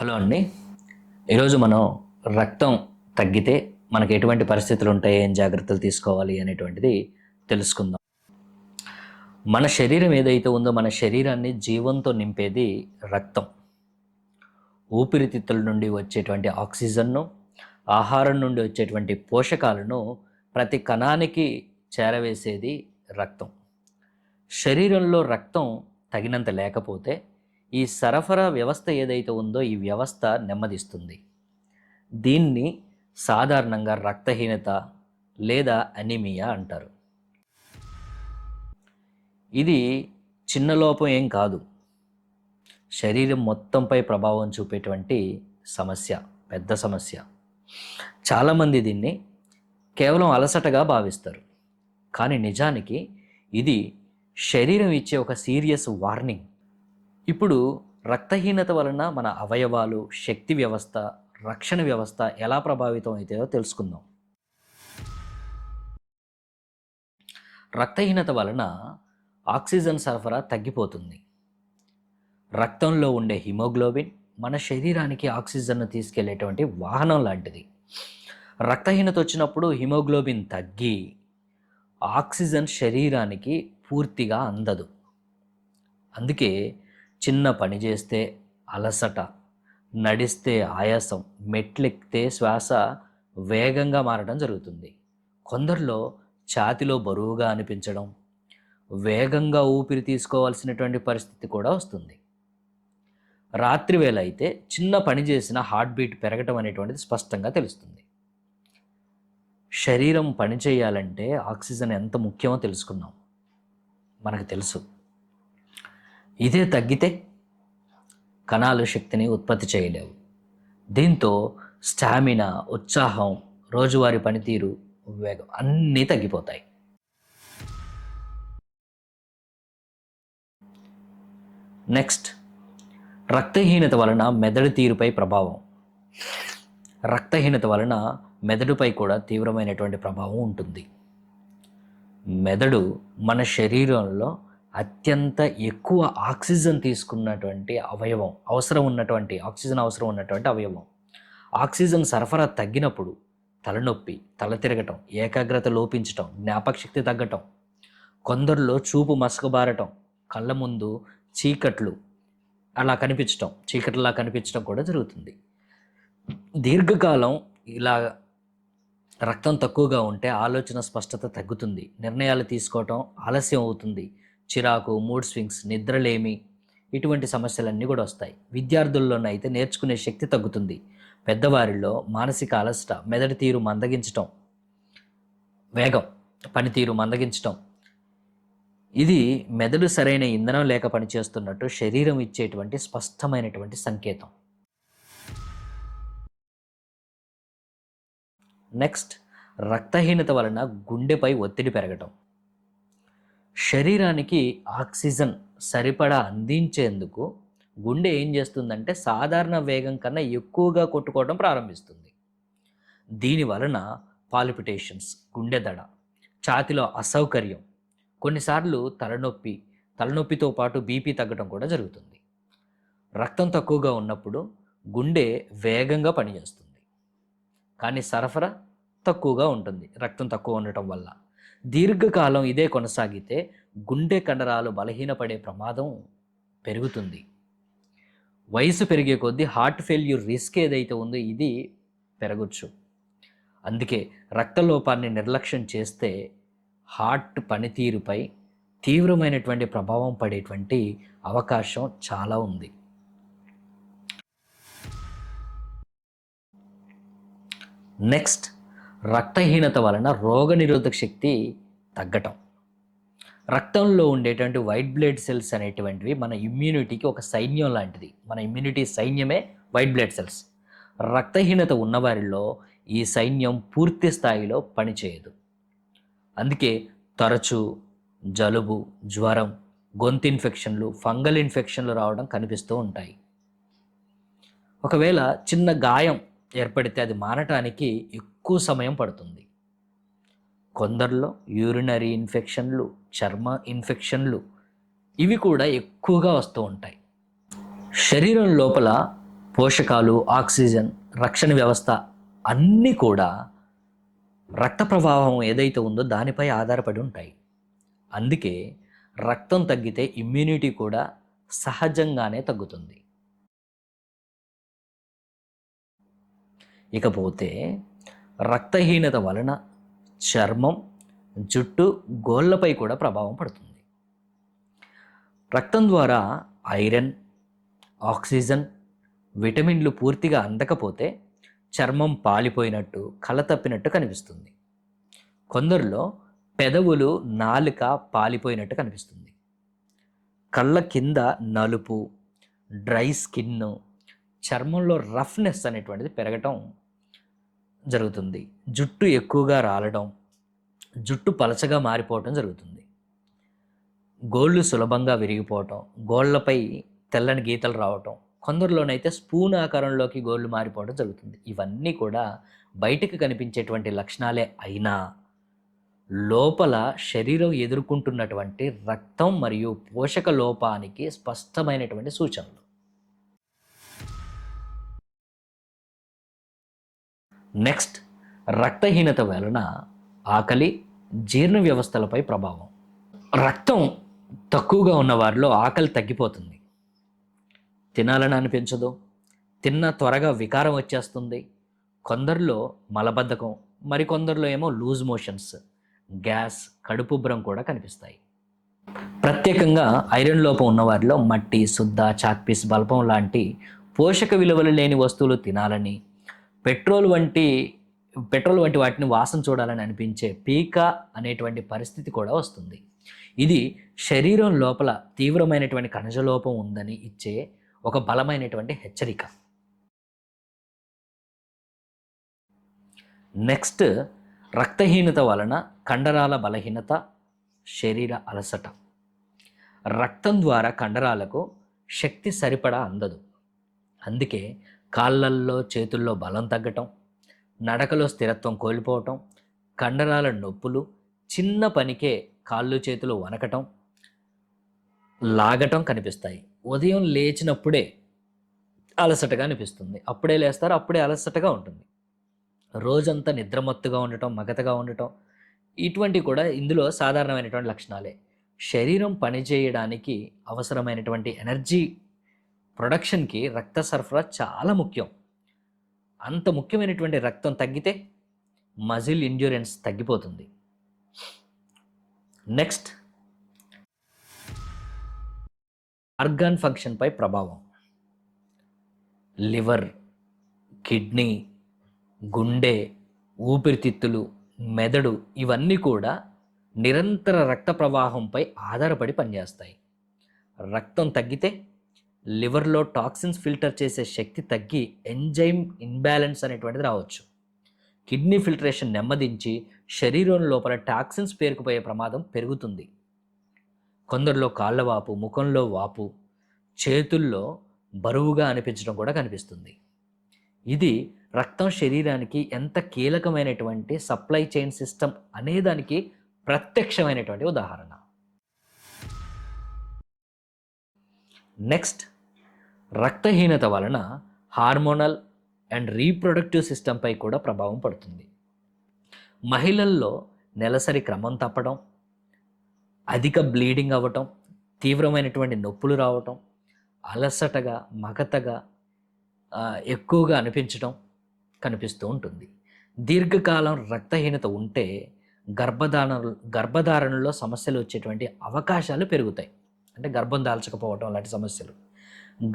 Hello అండి. ఈరోజు మనం రక్తం తగ్గితే మనకు ఎటువంటి పరిస్థితులు ఉంటాయి, ఏం జాగ్రత్తలు తీసుకోవాలి అనేటువంటిది తెలుసుకుందాం. మన శరీరం ఏదైతే ఉందో మన శరీరాన్ని జీవంతో నింపేది రక్తం. ఊపిరితిత్తుల నుండి వచ్చేటువంటి ఆక్సిజన్ను, ఆహారం నుండి వచ్చేటువంటి పోషకాలను ప్రతి కణానికి చేరవేసేది రక్తం. శరీరంలో రక్తం తగినంత లేకపోతే ఈ సరఫరా వ్యవస్థ ఏదైతే ఉందో ఈ వ్యవస్థ నెమ్మదిస్తుంది. దీన్ని సాధారణంగా రక్తహీనత లేదా అనీమియా అంటారు. ఇది చిన్న లోపం ఏం కాదు, శరీరం మొత్తంపై ప్రభావం చూపేటువంటి సమస్య, పెద్ద సమస్య. చాలామంది దీన్ని కేవలం అలసటగా భావిస్తారు, కానీ నిజానికి ఇది శరీరం ఇచ్చే ఒక సీరియస్ వార్నింగ్. ఇప్పుడు రక్తహీనత వలన మన అవయవాలు, శక్తి వ్యవస్థ, రక్షణ వ్యవస్థ ఎలా ప్రభావితం అవుతాయో తెలుసుకుందాం. రక్తహీనత వలన ఆక్సిజన్ సరఫరా తగ్గిపోతుంది. రక్తంలో ఉండే హిమోగ్లోబిన్ మన శరీరానికి ఆక్సిజన్ను తీసుకెళ్లేటువంటి వాహనం లాంటిది. రక్తహీనత వచ్చినప్పుడు హిమోగ్లోబిన్ తగ్గి ఆక్సిజన్ శరీరానికి పూర్తిగా అందదు. అందుకే చిన్న పని చేస్తే అలసట, నడిస్తే ఆయాసం, మెట్లెక్కితే శ్వాస వేగంగా మారడం జరుగుతుంది. కొందరిలో ఛాతిలో బరువుగా అనిపించడం, వేగంగా ఊపిరి తీసుకోవాల్సినటువంటి పరిస్థితి కూడా వస్తుంది. రాత్రి వేళ అయితే చిన్న పని చేసిన హార్ట్ బీట్ పెరగటం అనేటువంటిది స్పష్టంగా తెలుస్తుంది. శరీరం పని చేయాలంటే ఆక్సిజన్ ఎంత ముఖ్యమో తెలుసుకున్నాం, మనకు తెలుసు. ఇదే తగ్గితే కణాలు శక్తిని ఉత్పత్తి చేయలేవు. దీంతో స్టామినా, ఉత్సాహం, రోజువారీ పనితీరు, వేగం అన్నీ తగ్గిపోతాయి. నెక్స్ట్, రక్తహీనత వలన మెదడు తీరుపై ప్రభావం. రక్తహీనత వలన మెదడుపై కూడా తీవ్రమైనటువంటి ప్రభావం ఉంటుంది. మెదడు మన శరీరంలో అత్యంత ఎక్కువ ఆక్సిజన్ తీసుకున్నటువంటి అవయవం, ఆక్సిజన్ అవసరం ఉన్నటువంటి అవయవం. ఆక్సిజన్ సరఫరా తగ్గినప్పుడు తలనొప్పి, తల తిరగటం, ఏకాగ్రత లోపించటం, జ్ఞాపకశక్తి తగ్గటం, కొందరిలో చూపు మసకబారటం, కళ్ళ ముందు చీకట్లా కనిపించడం కూడా జరుగుతుంది. దీర్ఘకాలం ఇలా రక్తం తక్కువగా ఉంటే ఆలోచన స్పష్టత తగ్గుతుంది, నిర్ణయాలు తీసుకోవటం ఆలస్యం అవుతుంది, చిరాకు, మూడ్ స్వింగ్స్, నిద్రలేమి, ఇటువంటి సమస్యలన్నీ కూడా వస్తాయి. విద్యార్థుల్లోనైతే నేర్చుకునే శక్తి తగ్గుతుంది. పెద్దవారిలో మానసిక అలసట, మెదడు తీరు మందగించటం, పనితీరు మందగించటం, ఇది మెదడు సరైన ఇంధనం లేక పనిచేస్తున్నట్టు శరీరం ఇచ్చేటువంటి స్పష్టమైనటువంటి సంకేతం. నెక్స్ట్, రక్తహీనత వలన గుండెపై ఒత్తిడి పెరగటం. శరీరానికి ఆక్సిజన్ సరిపడా అందించేందుకు గుండె ఏం చేస్తుందంటే సాధారణ వేగం కన్నా ఎక్కువగా కొట్టుకోవడం ప్రారంభిస్తుంది. దీని వలన పాల్పిటేషన్స్, గుండె దడ, ఛాతిలో అసౌకర్యం, కొన్నిసార్లు తలనొప్పితో పాటు బీపీ తగ్గడం కూడా జరుగుతుంది. రక్తం తక్కువగా ఉన్నప్పుడు గుండె వేగంగా పనిచేస్తుంది, కానీ సరఫరా తక్కువగా ఉంటుంది రక్తం తక్కువ ఉండటం వల్ల. దీర్ఘకాలం ఇదే కొనసాగితే గుండె కండరాలు బలహీనపడే ప్రమాదం పెరుగుతుంది. వయసు పెరిగే కొద్దీ హార్ట్ ఫెయిల్యూర్ రిస్క్ ఏదైతే ఉందో ఇది పెరగచ్చు. అందుకే రక్తలోపాన్ని నిర్లక్ష్యం చేస్తే హార్ట్ పనితీరుపై తీవ్రమైనటువంటి ప్రభావం పడేటువంటి అవకాశం చాలా ఉంది. నెక్స్ట్, రక్తహీనత వలన రోగనిరోధక శక్తి తగ్గటం. రక్తంలో ఉండేటువంటి వైట్ బ్లడ్ సెల్స్ అనేటువంటివి మన ఇమ్యూనిటీకి ఒక సైన్యం లాంటిది. మన ఇమ్యూనిటీ సైన్యమే వైట్ బ్లడ్ సెల్స్. రక్తహీనత ఉన్నవారిలో ఈ సైన్యం పూర్తి స్థాయిలో పనిచేయదు. అందుకే తరచూ జలుబు, జ్వరం, గొంతు ఇన్ఫెక్షన్లు, ఫంగల్ ఇన్ఫెక్షన్లు రావడం కనిపిస్తూ ఉంటాయి. ఒకవేళ చిన్న గాయం ఏర్పడితే అది మానటానికి ఎక్కువ సమయం పడుతుంది. కొందరిలో యూరినరీ ఇన్ఫెక్షన్లు, చర్మ ఇన్ఫెక్షన్లు, ఇవి కూడా ఎక్కువగా వస్తూ ఉంటాయి. శరీరం లోపల పోషకాలు, ఆక్సిజన్, రక్షణ వ్యవస్థ అన్నీ కూడా రక్త ప్రవాహం ఏదైతే ఉందో దానిపై ఆధారపడి ఉంటాయి. అందుకే రక్తం తగ్గితే ఇమ్యూనిటీ కూడా సహజంగానే తగ్గుతుంది. ఇకపోతే రక్తహీనత వలన చర్మం, జుట్టు, గోళ్ళపై కూడా ప్రభావం పడుతుంది. రక్తం ద్వారా ఐరన్, ఆక్సిజన్, విటమిన్లు పూర్తిగా అందకపోతే చర్మం పాలిపోయినట్టు, కళ తప్పినట్టు కనిపిస్తుంది. కొందరిలో పెదవులు, నాలుక పాలిపోయినట్టు కనిపిస్తుంది. కళ్ళ కింద నలుపు, డ్రై స్కిన్, చర్మంలో రఫ్నెస్ అనేటువంటిది పెరగటం జరుగుతుంది. జుట్టు ఎక్కువగా రాలడం, జుట్టు పలచగా మారిపోవటం జరుగుతుంది. గోళ్ళు సులభంగా విరిగిపోవటం, గోళ్ళపై తెల్లని గీతలు రావటం, కొందరిలోనైతే స్పూన్ ఆకారంలోకి గోళ్ళు మారిపోవడం జరుగుతుంది. ఇవన్నీ కూడా బయటకు కనిపించేటువంటి లక్షణాలే అయినా లోపల శరీరం ఎదుర్కొంటున్నటువంటి రక్తం మరియు పోషక లోపానికి స్పష్టమైనటువంటి సూచనలు. నెక్స్ట్, రక్తహీనత వలన ఆకలి, జీర్ణ వ్యవస్థలపై ప్రభావం. రక్తం తక్కువగా ఉన్న వారిలో ఆకలి తగ్గిపోతుంది. తినాలని అనిపించదు, తిన్న త్వరగా వికారం వచ్చేస్తుంది. కొందరిలో మలబద్ధకం, మరికొందరిలో ఏమో లూజ్ మోషన్స్, గ్యాస్, కడుపుబ్బరం కూడా కనిపిస్తాయి. ప్రత్యేకంగా ఐరన్ లోపం ఉన్నవారిలో మట్టి, సుద్ద, చాక్పీస్, బల్పం లాంటి పోషక విలువలు లేని వస్తువులు తినాలని, పెట్రోల్ వంటి వాటిని వాసన చూడాలని అనిపించే పీక అనేటువంటి పరిస్థితి కూడా వస్తుంది. ఇది శరీరం లోపల తీవ్రమైనటువంటి ఖనిజలోపం ఉందని ఇచ్చే ఒక బలమైనటువంటి హెచ్చరిక. నెక్స్ట్, రక్తహీనత వలన కండరాల బలహీనత, శరీర అలసట. రక్తం ద్వారా కండరాలకు శక్తి సరిపడా అందదు. అందుకే కాళ్ళల్లో, చేతుల్లో బలం తగ్గటం, నడకలో స్థిరత్వం కోల్పోవటం, కండరాల నొప్పులు, చిన్న పనికే కాళ్ళు చేతులు వనకటం, లాగటం కనిపిస్తాయి. ఉదయం లేచినప్పుడే అలసటగా అనిపిస్తుంది. అప్పుడే లేస్తారు, అప్పుడే అలసటగా ఉంటుంది. రోజంతా నిద్రమత్తుగా ఉండటం, మగతగా ఉండటం, ఇటువంటివి కూడా ఇందులో సాధారణమైనటువంటి లక్షణాలే. శరీరం పనిచేయడానికి అవసరమైనటువంటి ఎనర్జీ ప్రొడక్షన్కి రక్త సరఫరా చాలా ముఖ్యం. అంత ముఖ్యమైనటువంటి రక్తం తగ్గితే మజిల్ ఎండ్యూరెన్స్ తగ్గిపోతుంది. నెక్స్ట్, ఆర్గాన్ ఫంక్షన్పై ప్రభావం. లివర్, కిడ్నీ, గుండె, ఊపిరితిత్తులు, మెదడు ఇవన్నీ కూడా నిరంతర రక్త ప్రవాహంపై ఆధారపడి పనిచేస్తాయి. రక్తం తగ్గితే లివర్లో టాక్సిన్స్ ఫిల్టర్ చేసే శక్తి తగ్గి ఎంజైమ్ ఇన్బ్యాలెన్స్ అనేటువంటిది రావచ్చు. కిడ్నీ ఫిల్టరేషన్ నెమ్మదించి శరీరం లోపల టాక్సిన్స్ పేరుకుపోయే ప్రమాదం పెరుగుతుంది. కొందరిలో కాళ్ళ వాపు, ముఖంలో వాపు, చేతుల్లో బరువుగా అనిపించడం కూడా కనిపిస్తుంది. ఇది రక్తం శరీరానికి ఎంత కీలకమైనటువంటి సప్లై చైన్ సిస్టమ్ అనేదానికి ప్రత్యక్షమైనటువంటి ఉదాహరణ. నెక్స్ట్, రక్తహీనత వలన హార్మోనల్ అండ్ రీప్రొడక్టివ్ సిస్టంపై కూడా ప్రభావం పడుతుంది. మహిళల్లో నెలసరి క్రమం తప్పడం, అధిక బ్లీడింగ్ అవ్వటం, తీవ్రమైనటువంటి నొప్పులు రావటం, అలసటగా, మగతగా ఎక్కువగా అనిపించడం కనిపిస్తూ ఉంటుంది. దీర్ఘకాలం రక్తహీనత ఉంటే గర్భధారణలో సమస్యలు వచ్చేటువంటి అవకాశాలు పెరుగుతాయి. అంటే గర్భం దాల్చకపోవటం లాంటి సమస్యలు.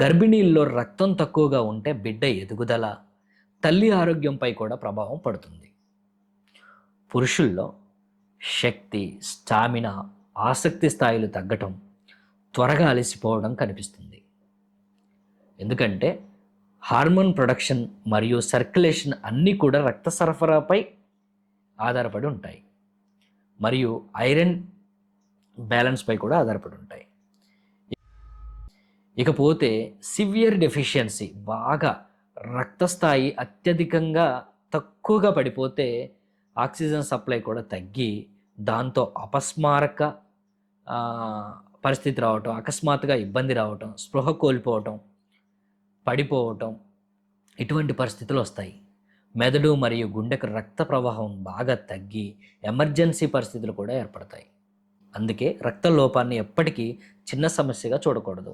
గర్భిణీల్లో రక్తం తక్కువగా ఉంటే బిడ్డ ఎదుగుదల, తల్లి ఆరోగ్యంపై కూడా ప్రభావం పడుతుంది. పురుషుల్లో శక్తి, స్టామినా, ఆసక్తి స్థాయిలు తగ్గటం, త్వరగా అలసిపోవడం కనిపిస్తుంది. ఎందుకంటే హార్మోన్ ప్రొడక్షన్ మరియు సర్క్యులేషన్ అన్నీ కూడా రక్త సరఫరాపై ఆధారపడి ఉంటాయి, మరియు ఐరన్ బ్యాలెన్స్పై కూడా ఆధారపడి ఉంటాయి. ఇకపోతే సివియర్ డెఫిషియన్సీ, బాగా రక్తస్థాయి అత్యధికంగా తక్కువగా పడిపోతే ఆక్సిజన్ సప్లై కూడా తగ్గి దాంతో అపస్మారక పరిస్థితి రావటం, అకస్మాత్తుగా ఇబ్బంది రావటం, స్పృహ కోల్పోవటం, పడిపోవటం, ఇటువంటి పరిస్థితులు వస్తాయి. మెదడు మరియు గుండెకు రక్త ప్రవాహం బాగా తగ్గి ఎమర్జెన్సీ పరిస్థితులు కూడా ఏర్పడతాయి. అందుకే రక్త లోపాన్ని ఎప్పటికీ చిన్న సమస్యగా చూడకూడదు.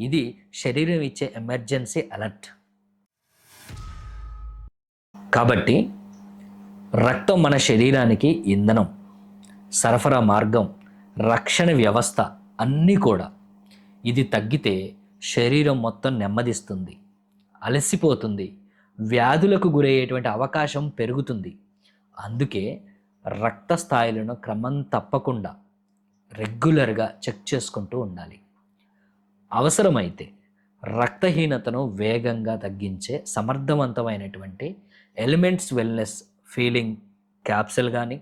ఇది శరీరం ఇచ్చే ఎమర్జెన్సీ అలర్ట్. కాబట్టి రక్తం మన శరీరానికి ఇంధనం, సరఫరా మార్గం, రక్షణ వ్యవస్థ అన్నీ కూడా. ఇది తగ్గితే శరీరం మొత్తం నెమ్మదిస్తుంది, అలసిపోతుంది, వ్యాధులకు గురయ్యేటువంటి అవకాశం పెరుగుతుంది. అందుకే రక్త స్థాయిలను క్రమం తప్పకుండా రెగ్యులర్గా చెక్ చేసుకుంటూ ఉండాలి. అవసరమైతే రక్తహీనతను వేగంగా తగ్గించే సమర్థవంతమైనటువంటి ఎలిమెంట్స్ వెల్నెస్ ఫీలింగ్ క్యాప్సూల్ కానీ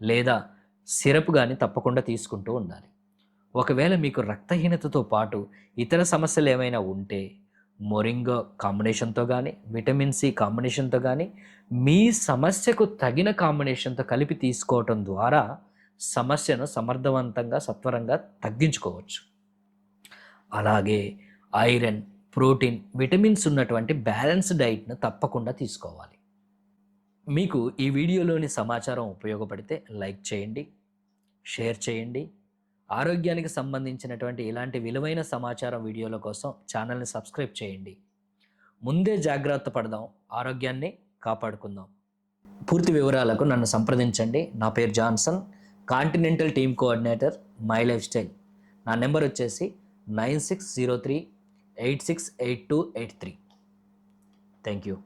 లేదా సిరప్ కానీ తప్పకుండా తీసుకుంటూ ఉండాలి. ఒకవేళ మీకు రక్తహీనతతో పాటు ఇతర సమస్యలు ఏమైనా ఉంటే మొరింగా కాంబినేషన్తో కానీ విటమిన్ సి కాంబినేషన్తో కానీ మీ సమస్యకు తగిన కాంబినేషన్తో కలిపి తీసుకోవటం ద్వారా సమస్యను సమర్థవంతంగా సత్వరంగా తగ్గించుకోవచ్చు. అలాగే ఐరన్, ప్రోటీన్, విటమిన్స్ ఉన్నటువంటి బ్యాలెన్స్ డైట్ను తప్పకుండా తీసుకోవాలి. మీకు ఈ వీడియోలోని సమాచారం ఉపయోగపడితే లైక్ చేయండి, షేర్ చేయండి. ఆరోగ్యానికి సంబంధించినటువంటి ఇలాంటి విలువైన సమాచారం వీడియోల కోసం ఛానల్ని సబ్స్క్రైబ్ చేయండి. ముందే జాగ్రత్త పడదాం, ఆరోగ్యాన్ని కాపాడుకుందాం. పూర్తి వివరాలకు నన్ను సంప్రదించండి. నా పేరు Johnson, continental team coordinator, my life style. నా నెంబర్ వచ్చేసి 9603 868283. Thank you.